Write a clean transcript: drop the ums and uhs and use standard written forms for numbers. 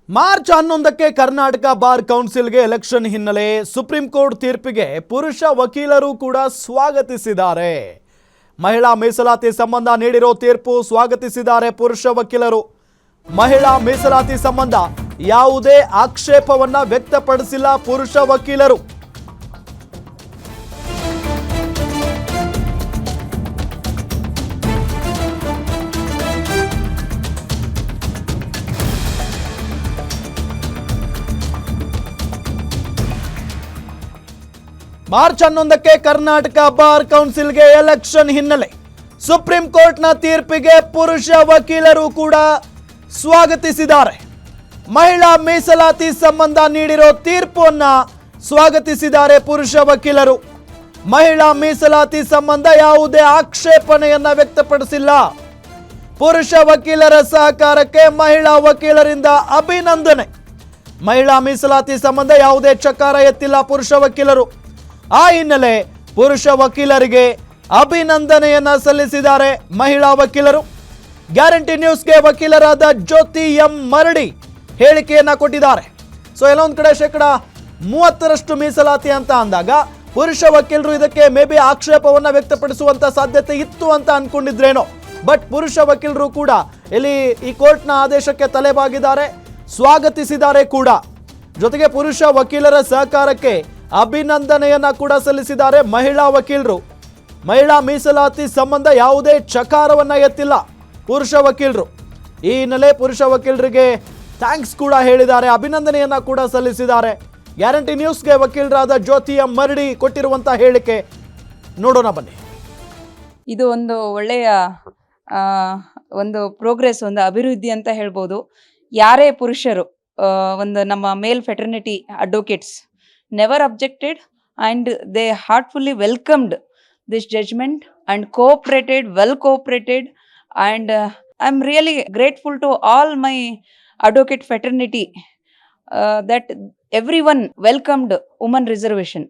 March 11ಕ್ಕೆ Karnataka bar ಕೌನ್ಸಿಲ್ಗೆ election ಹಿನ್ನೆಲೆ supreme court ತೀರ್ಪಿಗೆ ಪುರುಷ ವಕೀಲರು ಕೂಡ ಸ್ವಾಗತಿಸಿದ್ದಾರೆ. ಮಹಿಳಾ ಮೀಸಲಾತಿ ಸಂಬಂಧ ನೀಡಿರೋ ತೀರ್ಪು ಸ್ವಾಗತಿಸಿದ್ದಾರೆ ಪುರುಷ ವಕೀಲರು. ಮಹಿಳಾ ಮೀಸಲಾತಿ ಸಂಬಂಧ ಯಾವುದೇ ಆಕ್ಷೇಪವನ್ನ ವ್ಯಕ್ತಪಡಿಸಿಲ್ಲ ಪುರುಷ ವಕೀಲರು. ಮಾರ್ಚ್ 11ಕ್ಕೆ ಕರ್ನಾಟಕ ಬಾರ್ ಕೌನ್ಸಿಲ್ಗೆ ಎಲೆಕ್ಷನ್ ಹಿನ್ನೆಲೆ ಸುಪ್ರೀಂ ಕೋರ್ಟ್ನ ತೀರ್ಪಿಗೆ ಪುರುಷ ವಕೀಲರು ಕೂಡ ಸ್ವಾಗತಿಸಿದ್ದಾರೆ. ಮಹಿಳಾ ಮೀಸಲಾತಿ ಸಂಬಂಧ ನೀಡಿರೋ ತೀರ್ಪನ್ನು ಸ್ವಾಗತಿಸಿದ್ದಾರೆ ಪುರುಷ ವಕೀಲರು. ಮಹಿಳಾ ಮೀಸಲಾತಿ ಸಂಬಂಧ ಯಾವುದೇ ಆಕ್ಷೇಪಣೆಯನ್ನ ವ್ಯಕ್ತಪಡಿಸಿಲ್ಲ. ಪುರುಷ ವಕೀಲರ ಸಹಕಾರಕ್ಕೆ ಮಹಿಳಾ ವಕೀಲರಿಂದ ಅಭಿನಂದನೆ. ಮಹಿಳಾ ಮೀಸಲಾತಿ ಸಂಬಂಧ ಯಾವುದೇ ಚಕಾರ ಎತ್ತಿಲ್ಲ ಪುರುಷ ವಕೀಲರು. ಆ ಹಿನ್ನೆಲೆ ಪುರುಷ ವಕೀಲರಿಗೆ ಅಭಿನಂದನೆಯನ್ನ ಸಲ್ಲಿಸಿದ್ದಾರೆ ಮಹಿಳಾ ವಕೀಲರು. ಗ್ಯಾರಂಟಿ ನ್ಯೂಸ್ಗೆ ವಕೀಲರಾದ ಜ್ಯೋತಿ ಎಂ ಮರಡಿ ಹೇಳಿಕೆಯನ್ನ ಕೊಟ್ಟಿದ್ದಾರೆ. ಸೊ ಎಲ್ಲೊಂದು ಕಡೆ 30% ಮೀಸಲಾತಿ ಅಂತ ಅಂದಾಗ ಪುರುಷ ವಕೀಲರು ಇದಕ್ಕೆ ಮೇ ಬಿ ಆಕ್ಷೇಪವನ್ನ ವ್ಯಕ್ತಪಡಿಸುವಂತ ಸಾಧ್ಯತೆ ಇತ್ತು ಅಂತ ಅನ್ಕೊಂಡಿದ್ರೇನೋ. ಬಟ್ ಪುರುಷ ವಕೀಲರು ಕೂಡ ಇಲ್ಲಿ ಈ ಕೋರ್ಟ್ನ ಆದೇಶಕ್ಕೆ ತಲೆಬಾಗಿದ್ದಾರೆ, ಸ್ವಾಗತಿಸಿದ್ದಾರೆ ಕೂಡ. ಜೊತೆಗೆ ಪುರುಷ ವಕೀಲರ ಸಹಕಾರಕ್ಕೆ ಅಭಿನಂದನೆಯನ್ನ ಕೂಡ ಸಲ್ಲಿಸಿದ್ದಾರೆ ಮಹಿಳಾ ವಕೀಲರು. ಮಹಿಳಾ ಮೀಸಲಾತಿ ಸಂಬಂಧ ಯಾವುದೇ ಚಕಾರವನ್ನ ಎತ್ತಿಲ್ಲ ಪುರುಷ ವಕೀಲರು. ಈ ಹಿನ್ನೆಲೆ ಪುರುಷ ವಕೀಲರಿಗೆ ಥ್ಯಾಂಕ್ಸ್ ಕೂಡ ಹೇಳಿದ್ದಾರೆ, ಅಭಿನಂದನೆಯನ್ನ ಕೂಡ ಸಲ್ಲಿಸಿದ್ದಾರೆ. ಗ್ಯಾರಂಟಿ ನ್ಯೂಸ್ಗೆ ವಕೀಲರಾದ ಜ್ಯೋತಿ ಎಂ ಮರಡಿ ಕೊಟ್ಟಿರುವಂತ ಹೇಳಿಕೆ ನೋಡೋಣ ಬನ್ನಿ. ಇದು ಒಂದು ಒಳ್ಳೆಯ ಒಂದು ಪ್ರೋಗ್ರೆಸ್, ಒಂದು ಅಭಿವೃದ್ಧಿ ಅಂತ ಹೇಳ್ಬೋದು. ಯಾರೇ ಪುರುಷರು ಒಂದು ನಮ್ಮ male fraternity advocates never objected and they heartfully welcomed this judgment and well cooperated, and I'm really grateful to all my advocate fraternity that everyone welcomed women reservation.